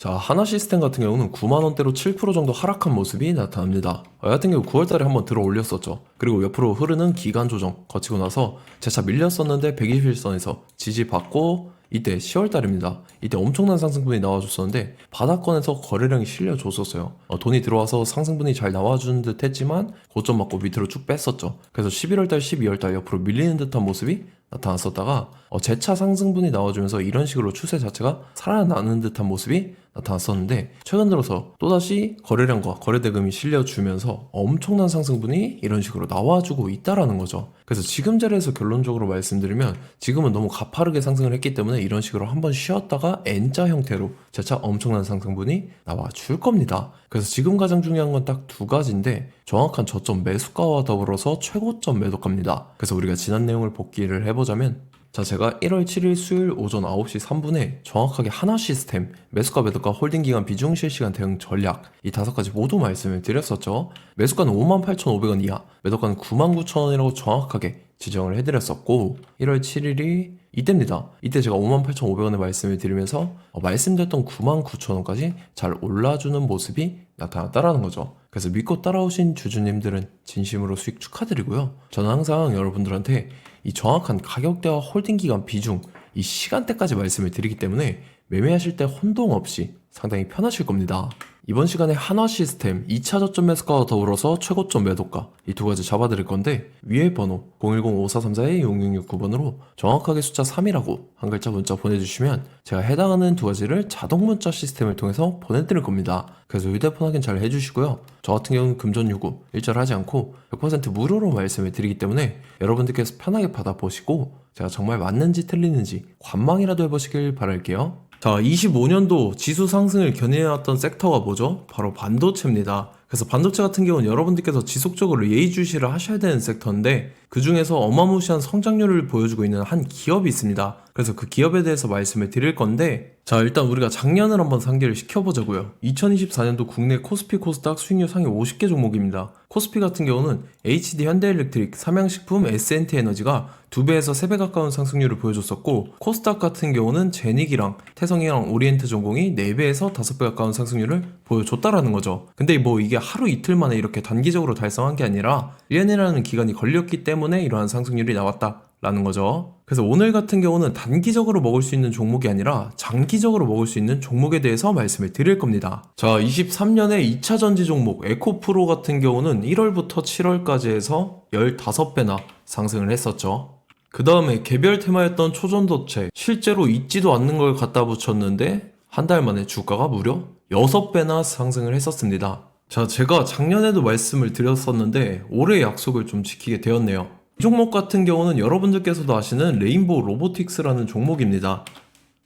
자, 하나 시스템 같은 경우는 9만원대로 7% 정도 하락한 모습이 나타납니다. 같은 경우 9월달에 한번 들어 올렸었죠. 그리고 옆으로 흐르는 기간 조정 거치고 나서 재차 밀렸었는데 121선에서 지지받고 이때 10월달입니다. 이때 엄청난 상승분이 나와줬었는데 바닥권에서 거래량이 실려줬었어요. 돈이 들어와서 상승분이 잘 나와주는 듯 했지만 고점 맞고 밑으로 쭉 뺐었죠. 그래서 11월달, 12월달 옆으로 밀리는 듯한 모습이 나타났었다가 재차 상승분이 나와주면서 이런 식으로 추세 자체가 살아나는 듯한 모습이 나타났었는데 최근 들어서 또다시 거래량과 거래대금이 실려주면서 엄청난 상승분이 이런 식으로 나와주고 있다라는 거죠. 그래서 지금 자리에서 결론적으로 말씀드리면 지금은 너무 가파르게 상승을 했기 때문에 이런 식으로 한번 쉬었다가 N자 형태로 재차 엄청난 상승분이 나와줄 겁니다. 그래서 지금 가장 중요한 건 딱 두 가지인데 정확한 저점 매수가와 더불어서 최고점 매도가입니다. 그래서 우리가 지난 내용을 복기를 해보자면 자, 제가 1월 7일 수요일 오전 9시 3분에 정확하게 하나 시스템, 매수가, 매도가, 홀딩기간, 비중, 실시간, 대응 전략 이 5가지 모두 말씀을 드렸었죠. 매수가는 58,500원 이하, 매도가는 99,000원이라고 정확하게 지정을 해드렸었고 1월 7일이 이때입니다. 이때 제가 58,500원에 말씀을 드리면서 말씀드렸던 99,000원까지 잘 올라주는 모습이 나타났다라는 거죠. 그래서 믿고 따라오신 주주님들은 진심으로 수익 축하드리고요. 저는 항상 여러분들한테 이 정확한 가격대와 홀딩기간 비중, 이 시간대까지 말씀을 드리기 때문에 매매하실 때 혼동 없이 상당히 편하실 겁니다. 이번 시간에 한화 시스템 2차 저점 매수가와 더불어서 최고점 매도가 이 두 가지 잡아드릴 건데 위에 번호 010-5434-0669번으로 정확하게 숫자 3이라고 한 글자 문자 보내주시면 제가 해당하는 두 가지를 자동 문자 시스템을 통해서 보내드릴 겁니다. 그래서 휴대폰 확인 잘 해주시고요. 저 같은 경우는 금전 요구 일절하지 않고 100% 무료로 말씀을 드리기 때문에 여러분들께서 편하게 받아보시고 제가 정말 맞는지 틀리는지 관망이라도 해보시길 바랄게요. 자, 25년도 지수 상승을 견인해왔던 섹터가 뭐죠? 바로 반도체입니다. 그래서 반도체 같은 경우는 여러분들께서 지속적으로 예의주시를 하셔야 되는 섹터인데 그 중에서 어마무시한 성장률을 보여주고 있는 한 기업이 있습니다. 그래서 그 기업에 대해서 말씀을 드릴 건데 자, 일단 우리가 작년을 한번 상기를 시켜보자고요. 2024년도 국내 코스피 코스닥 수익률 상위 50개 종목입니다. 코스피 같은 경우는 HD 현대일렉트릭, 삼양식품, S&T 에너지가 2배에서 3배 가까운 상승률을 보여줬었고 코스닥 같은 경우는 제닉이랑 태성이랑 오리엔트 전공이 4배에서 5배 가까운 상승률을 보여줬다라는 거죠. 근데 뭐 이게 하루 이틀 만에 이렇게 단기적으로 달성한 게 아니라 1년이라는 기간이 걸렸기 때문에 이러한 상승률이 나왔다라는 거죠. 그래서 오늘 같은 경우는 단기적으로 먹을 수 있는 종목이 아니라 장기적으로 먹을 수 있는 종목에 대해서 말씀을 드릴 겁니다. 자, 23년에 2차 전지 종목 에코프로 같은 경우는 1월부터 7월까지 해서 15배나 상승을 했었죠. 그 다음에 개별 테마였던 초전도체 실제로 있지도 않는 걸 갖다 붙였는데 한 달 만에 주가가 무려 6배나 상승을 했었습니다. 자, 제가 작년에도 말씀을 드렸었는데 올해 약속을 좀 지키게 되었네요. 이 종목 같은 경우는 여러분들께서도 아시는 레인보우 로보틱스라는 종목입니다.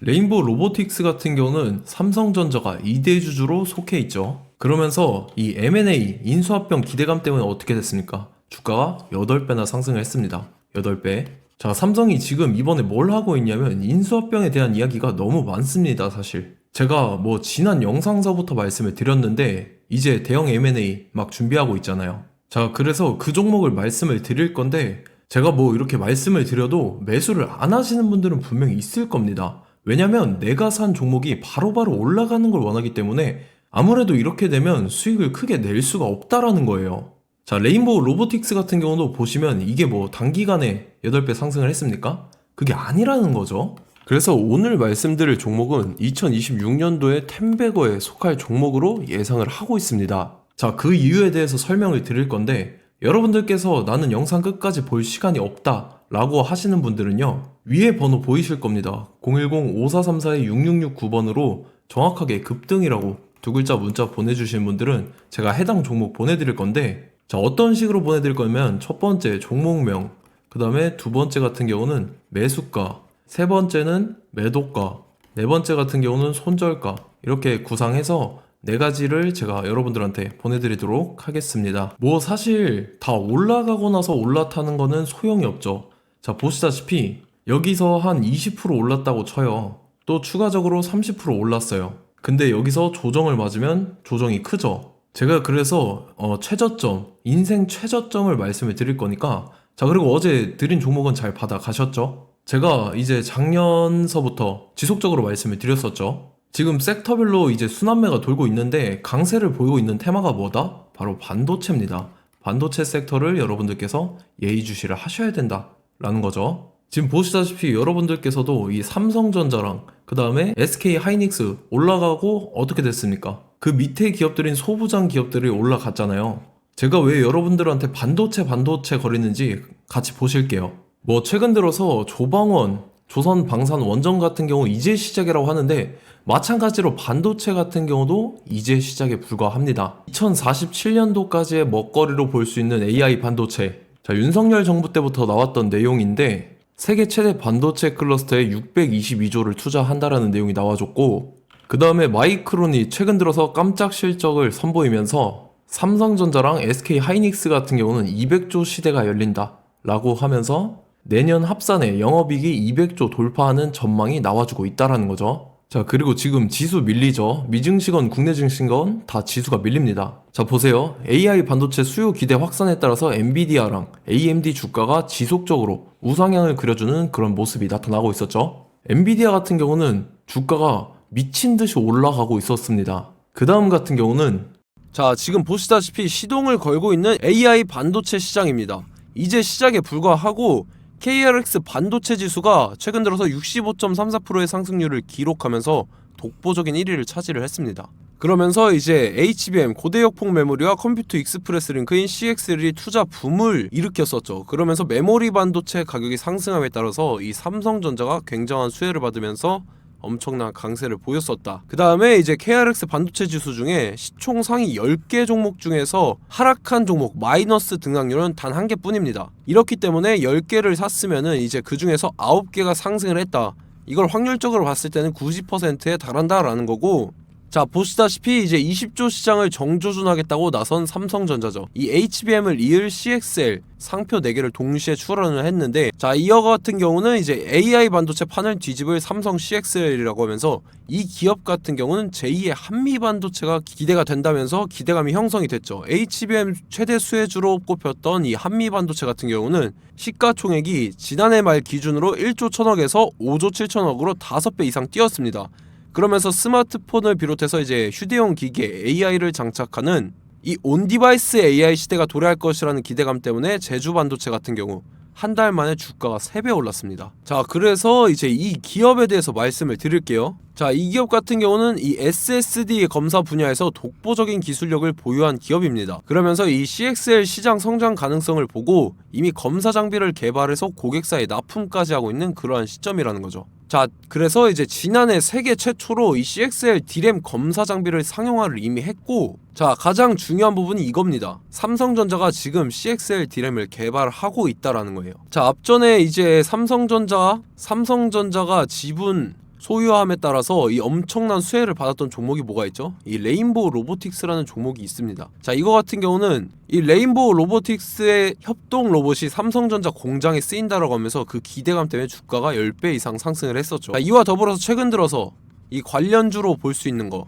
레인보우 로보틱스 같은 경우는 삼성전자가 2대 주주로 속해 있죠. 그러면서 이 M&A 인수합병 기대감 때문에 어떻게 됐습니까? 주가가 8배나 상승을 했습니다. 8배. 자, 삼성이 지금 이번에 뭘 하고 있냐면 인수합병에 대한 이야기가 너무 많습니다, 사실. 제가 뭐 지난 영상서부터 말씀을 드렸는데 이제 대형 M&A 막 준비하고 있잖아요. 자, 그래서 그 종목을 말씀을 드릴 건데 제가 뭐 이렇게 말씀을 드려도 매수를 안 하시는 분들은 분명히 있을 겁니다. 왜냐면 내가 산 종목이 바로바로 올라가는 걸 원하기 때문에 아무래도 이렇게 되면 수익을 크게 낼 수가 없다라는 거예요. 자, 레인보우 로보틱스 같은 경우도 보시면 이게 뭐 단기간에 8배 상승을 했습니까? 그게 아니라는 거죠. 그래서 오늘 말씀드릴 종목은 2026년도에 템베거에 속할 종목으로 예상을 하고 있습니다. 자, 그 이유에 대해서 설명을 드릴 건데 여러분들께서 나는 영상 끝까지 볼 시간이 없다 라고 하시는 분들은요 위에 번호 보이실 겁니다. 010-5434-6669번으로 정확하게 급등이라고 두 글자 문자 보내주신 분들은 제가 해당 종목 보내드릴 건데 자, 어떤 식으로 보내드릴 거냐면 첫 번째 종목명, 그 다음에 두 번째 같은 경우는 매수가, 세 번째는 매도가, 네 번째 같은 경우는 손절가 이렇게 구상해서 네 가지를 제가 여러분들한테 보내드리도록 하겠습니다. 뭐 사실 다 올라가고 나서 올라타는 거는 소용이 없죠. 자, 보시다시피 여기서 한 20% 올랐다고 쳐요. 또 추가적으로 30% 올랐어요. 근데 여기서 조정을 맞으면 조정이 크죠. 제가 그래서 최저점, 인생 최저점을 말씀을 드릴 거니까 자, 그리고 어제 드린 종목은 잘 받아가셨죠? 제가 이제 작년서부터 지속적으로 말씀을 드렸었죠. 지금 섹터별로 이제 순환매가 돌고 있는데 강세를 보이고 있는 테마가 뭐다? 바로 반도체입니다. 반도체 섹터를 여러분들께서 예의주시를 하셔야 된다라는 거죠. 지금 보시다시피 여러분들께서도 이 삼성전자랑 그 다음에 SK 하이닉스 올라가고 어떻게 됐습니까? 그 밑에 기업들인 소부장 기업들이 올라갔잖아요. 제가 왜 여러분들한테 반도체 거리는지 같이 보실게요. 뭐 최근 들어서 조방원, 조선방산 원전 같은 경우 이제 시작이라고 하는데 마찬가지로 반도체 같은 경우도 이제 시작에 불과합니다. 2047년도까지의 먹거리로 볼 수 있는 AI 반도체. 자, 윤석열 정부 때부터 나왔던 내용인데 세계 최대 반도체 클러스터에 622조를 투자한다라는 내용이 나와줬고, 그 다음에 마이크론이 최근 들어서 깜짝 실적을 선보이면서 삼성전자랑 SK 하이닉스 같은 경우는 200조 시대가 열린다 라고 하면서 내년 합산에 영업이익이 200조 돌파하는 전망이 나와주고 있다라는 거죠. 자, 그리고 지금 지수 밀리죠. 미증시건 국내 증시건 다 지수가 밀립니다. 자, 보세요. AI 반도체 수요 기대 확산에 따라서 엔비디아랑 AMD 주가가 지속적으로 우상향을 그려주는 그런 모습이 나타나고 있었죠. 엔비디아 같은 경우는 주가가 미친 듯이 올라가고 있었습니다. 그 다음 같은 경우는 자, 지금 보시다시피 시동을 걸고 있는 AI 반도체 시장입니다. 이제 시작에 불과하고 KRX 반도체 지수가 최근 들어서 65.34%의 상승률을 기록하면서 독보적인 1위를 차지를 했습니다. 그러면서 이제 HBM 고대역폭 메모리와 컴퓨터 익스프레스 링크인 CXL이 투자 붐을 일으켰었죠. 그러면서 메모리 반도체 가격이 상승함에 따라서 이 삼성전자가 굉장한 수혜를 받으면서 엄청난 강세를 보였었다. 그 다음에 이제 KRX 반도체 지수 중에 시총 상위 10개 종목 중에서 하락한 종목 마이너스 등락률은 단 한 개뿐입니다. 이렇기 때문에 10개를 샀으면은 이제 그 중에서 9개가 상승을 했다. 이걸 확률적으로 봤을 때는 90%에 달한다라는 거고, 자, 보시다시피 이제 20조 시장을 정조준하겠다고 나선 삼성전자죠. 이 HBM을 이을 CXL 상표 4개를 동시에 출원을 했는데, 자, 이어 같은 경우는 이제 AI 반도체 판을 뒤집을 삼성 CXL이라고 하면서 이 기업 같은 경우는 제2의 한미 반도체가 기대가 된다면서 기대감이 형성이 됐죠. HBM 최대 수혜주로 꼽혔던 이 한미 반도체 같은 경우는 시가총액이 지난해 말 기준으로 1조 1000억에서 5조 7천억으로 5배 이상 뛰었습니다. 그러면서 스마트폰을 비롯해서 이제 휴대용 기기에 AI를 장착하는 이 온디바이스 AI 시대가 도래할 것이라는 기대감 때문에 제주 반도체 같은 경우 한 달 만에 주가가 3배 올랐습니다. 자, 그래서 이제 이 기업에 대해서 말씀을 드릴게요. 자, 이 기업 같은 경우는 이 SSD 검사 분야에서 독보적인 기술력을 보유한 기업입니다. 그러면서 이 CXL 시장 성장 가능성을 보고 이미 검사 장비를 개발해서 고객사에 납품까지 하고 있는 그러한 시점이라는 거죠. 자, 그래서 이제 지난해 세계 최초로 이 CXL D램 검사 장비를 상용화를 이미 했고, 자, 가장 중요한 부분이 이겁니다. 삼성전자가 지금 CXL D램을 개발하고 있다라는 거예요. 자, 앞전에 이제 삼성전자가 지분 소유함에 따라서 이 엄청난 수혜를 받았던 종목이 뭐가 있죠? 이 레인보우 로보틱스라는 종목이 있습니다. 자, 이거 같은 경우는 이 레인보우 로보틱스의 협동 로봇이 삼성전자 공장에 쓰인다라고 하면서 그 기대감 때문에 주가가 10배 이상 상승을 했었죠. 자, 이와 더불어서 최근 들어서 이 관련주로 볼 수 있는 거,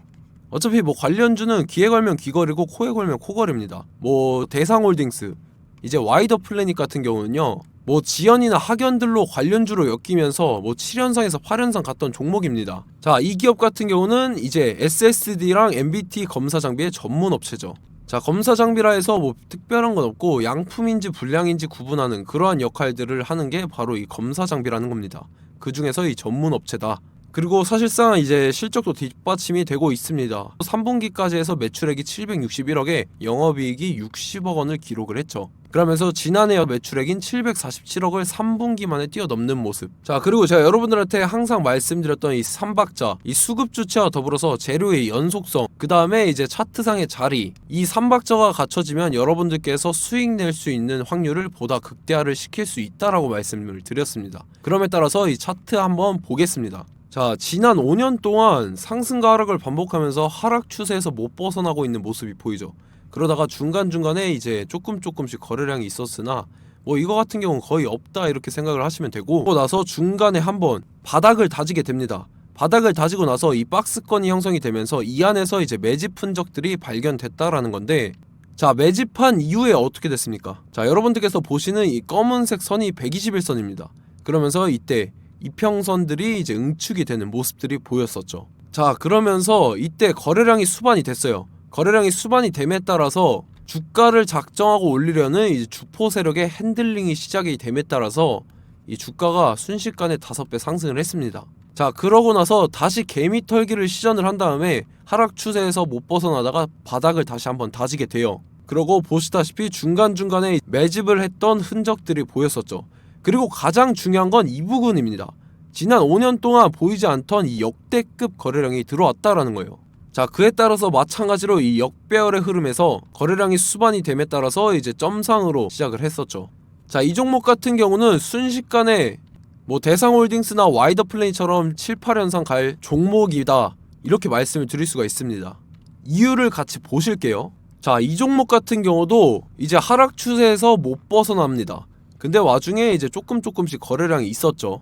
어차피 뭐 관련주는 귀에 걸면 귀걸이고 코에 걸면 코걸입니다. 뭐 대상홀딩스, 이제 와이더 플래닛 같은 경우는요, 뭐 지연이나 학연들로 관련주로 엮이면서 뭐 7연상에서 8연상 갔던 종목입니다. 자, 이 기업 같은 경우는 이제 SSD랑 MBT 검사 장비의 전문 업체죠. 자, 검사 장비라 해서 뭐 특별한 건 없고 양품인지 불량인지 구분하는 그러한 역할들을 하는 게 바로 이 검사 장비라는 겁니다. 그 중에서 이 전문 업체다. 그리고 사실상 이제 실적도 뒷받침이 되고 있습니다. 3분기까지 해서 매출액이 761억에 영업이익이 60억 원을 기록을 했죠. 그러면서 지난해 매출액인 747억을 3분기 만에 뛰어넘는 모습. 자, 그리고 제가 여러분들한테 항상 말씀드렸던 이 3박자, 이 수급 주체와 더불어서 재료의 연속성, 그 다음에 이제 차트상의 자리, 이 3박자가 갖춰지면 여러분들께서 수익 낼 수 있는 확률을 보다 극대화를 시킬 수 있다라고 말씀을 드렸습니다. 그럼에 따라서 이 차트 한번 보겠습니다. 자, 지난 5년 동안 상승과 하락을 반복하면서 하락 추세에서 못 벗어나고 있는 모습이 보이죠. 그러다가 중간중간에 이제 조금씩 거래량이 있었으나 뭐 이거 같은 경우는 거의 없다 이렇게 생각을 하시면 되고, 그러고 나서 중간에 한번 바닥을 다지게 됩니다. 바닥을 다지고 나서 이 박스권이 형성이 되면서 이 안에서 이제 매집 흔적들이 발견됐다라는 건데, 자, 매집한 이후에 어떻게 됐습니까? 자, 여러분들께서 보시는 이 검은색 선이 121선입니다. 그러면서 이때 이평선들이 이제 응축이 되는 모습들이 보였었죠. 자, 그러면서 이때 거래량이 수반이 됐어요. 거래량이 수반이 됨에 따라서 주가를 작정하고 올리려는 이제 주포 세력의 핸들링이 시작이 됨에 따라서 이 주가가 순식간에 5배 상승을 했습니다. 자, 그러고 나서 다시 개미 털기를 시전을 한 다음에 하락 추세에서 못 벗어나다가 바닥을 다시 한번 다지게 돼요. 그러고 보시다시피 중간중간에 매집을 했던 흔적들이 보였었죠. 그리고 가장 중요한 건 이 부분입니다. 지난 5년 동안 보이지 않던 이 역대급 거래량이 들어왔다라는 거예요. 자, 그에 따라서 마찬가지로 이 역배열의 흐름에서 거래량이 수반이 됨에 따라서 이제 점상으로 시작을 했었죠. 자, 이 종목 같은 경우는 순식간에 뭐 대상홀딩스나 와이더플레이처럼 7, 8연상 갈 종목이다, 이렇게 말씀을 드릴 수가 있습니다. 이유를 같이 보실게요. 자, 이 종목 같은 경우도 이제 하락 추세에서 못 벗어납니다. 근데 와중에 이제 조금씩 거래량이 있었죠.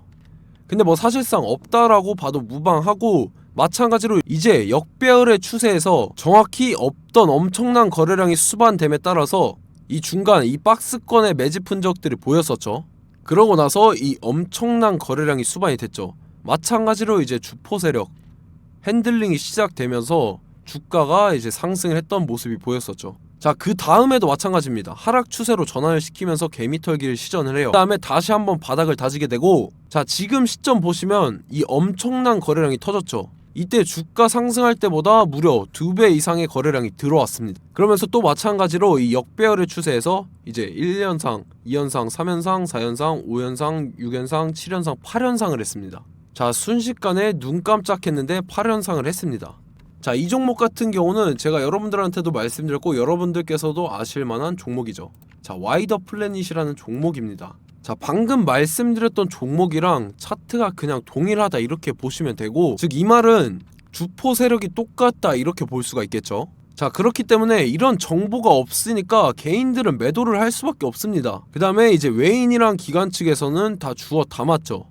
근데 뭐 사실상 없다라고 봐도 무방하고, 마찬가지로 이제 역배열의 추세에서 정확히 없던 엄청난 거래량이 수반됨에 따라서 이 중간 이 박스권의 매집 흔적들이 보였었죠. 그러고 나서 이 엄청난 거래량이 수반이 됐죠. 마찬가지로 이제 주포 세력 핸들링이 시작되면서 주가가 이제 상승을 했던 모습이 보였었죠. 자, 그 다음에도 마찬가지입니다. 하락 추세로 전환을 시키면서 개미 털기를 시전을 해요. 그 다음에 다시 한번 바닥을 다지게 되고, 자, 지금 시점 보시면 이 엄청난 거래량이 터졌죠. 이때 주가 상승할 때보다 무려 2배 이상의 거래량이 들어왔습니다. 그러면서 또 마찬가지로 이 역배열의 추세에서 이제 1연상, 2연상, 3연상, 4연상, 5연상, 6연상, 7연상, 8연상을 했습니다. 자, 순식간에 눈 깜짝했는데 8연상을 했습니다. 자, 이 종목 같은 경우는 제가 여러분들한테도 말씀드렸고 여러분들께서도 아실만한 종목이죠. 자, 와이더 플래닛이라는 종목입니다. 자, 방금 말씀드렸던 종목이랑 차트가 그냥 동일하다, 이렇게 보시면 되고, 즉 이 말은 주포 세력이 똑같다, 이렇게 볼 수가 있겠죠. 자, 그렇기 때문에 이런 정보가 없으니까 개인들은 매도를 할 수밖에 없습니다. 그 다음에 이제 외인이랑 기관 측에서는 다 주워 담았죠.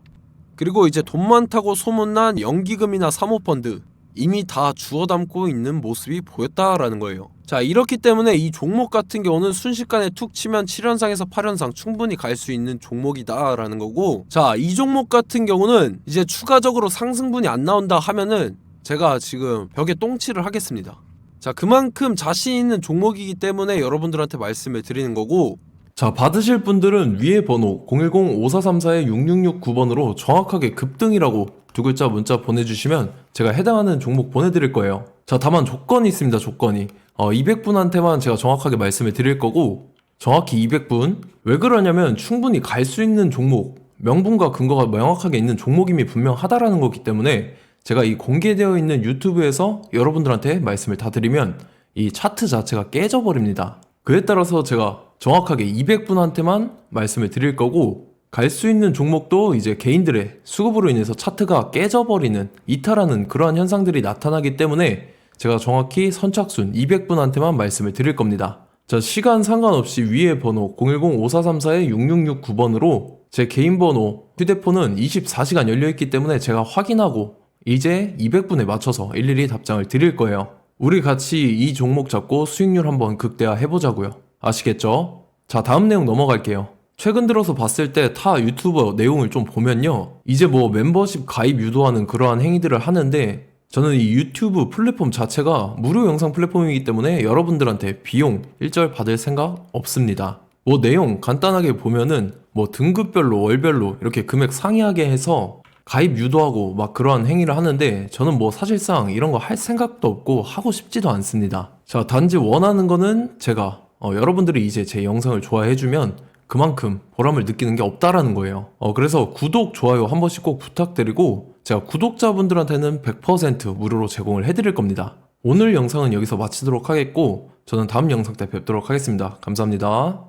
그리고 이제 돈 많다고 소문난 연기금이나 사모펀드 이미 다 주워 담고 있는 모습이 보였다라는 거예요. 자, 이렇기 때문에 이 종목 같은 경우는 순식간에 툭 치면 7연상에서 8연상 충분히 갈 수 있는 종목이다 라는 거고, 자, 이 종목 같은 경우는 이제 추가적으로 상승분이 안 나온다 하면은 제가 지금 벽에 똥칠을 하겠습니다. 자, 그만큼 자신 있는 종목이기 때문에 여러분들한테 말씀을 드리는 거고, 자, 받으실 분들은 위에 번호 010-5434-6669번으로 정확하게 급등이라고 2글자 문자 보내주시면 제가 해당하는 종목 보내드릴 거예요. 자, 다만 조건이 있습니다. 조건이 200분한테만 제가 정확하게 말씀을 드릴 거고, 정확히 200분. 왜 그러냐면 충분히 갈 수 있는 종목, 명분과 근거가 명확하게 있는 종목임이 분명하다라는 거기 때문에 제가 이 공개되어 있는 유튜브에서 여러분들한테 말씀을 다 드리면 이 차트 자체가 깨져버립니다. 그에 따라서 제가 정확하게 200분한테만 말씀을 드릴 거고, 갈 수 있는 종목도 이제 개인들의 수급으로 인해서 차트가 깨져버리는, 이탈하는 그러한 현상들이 나타나기 때문에 제가 정확히 선착순 200분한테만 말씀을 드릴 겁니다. 자, 시간 상관없이 위에 번호 010-5434-6669번으로 제 개인 번호, 휴대폰은 24시간 열려있기 때문에 제가 확인하고 이제 200분에 맞춰서 일일이 답장을 드릴 거예요. 우리 같이 이 종목 잡고 수익률 한번 극대화 해보자고요. 아시겠죠? 자, 다음 내용 넘어갈게요. 최근 들어서 봤을 때 타 유튜버 내용을 좀 보면요, 이제 뭐 멤버십 가입 유도하는 그러한 행위들을 하는데, 저는 이 유튜브 플랫폼 자체가 무료 영상 플랫폼이기 때문에 여러분들한테 비용 일절 받을 생각 없습니다. 뭐 내용 간단하게 보면은 뭐 등급별로 월별로 이렇게 금액 상이하게 해서 가입 유도하고 막 그러한 행위를 하는데, 저는 뭐 사실상 이런 거 할 생각도 없고 하고 싶지도 않습니다. 자, 단지 원하는 거는 제가 여러분들이 이제 제 영상을 좋아해주면 그만큼 보람을 느끼는 게 없다라는 거예요. 그래서 구독, 좋아요 한 번씩 꼭 부탁드리고, 제가 구독자분들한테는 100% 무료로 제공을 해드릴 겁니다. 오늘 영상은 여기서 마치도록 하겠고, 저는 다음 영상 때 뵙도록 하겠습니다. 감사합니다.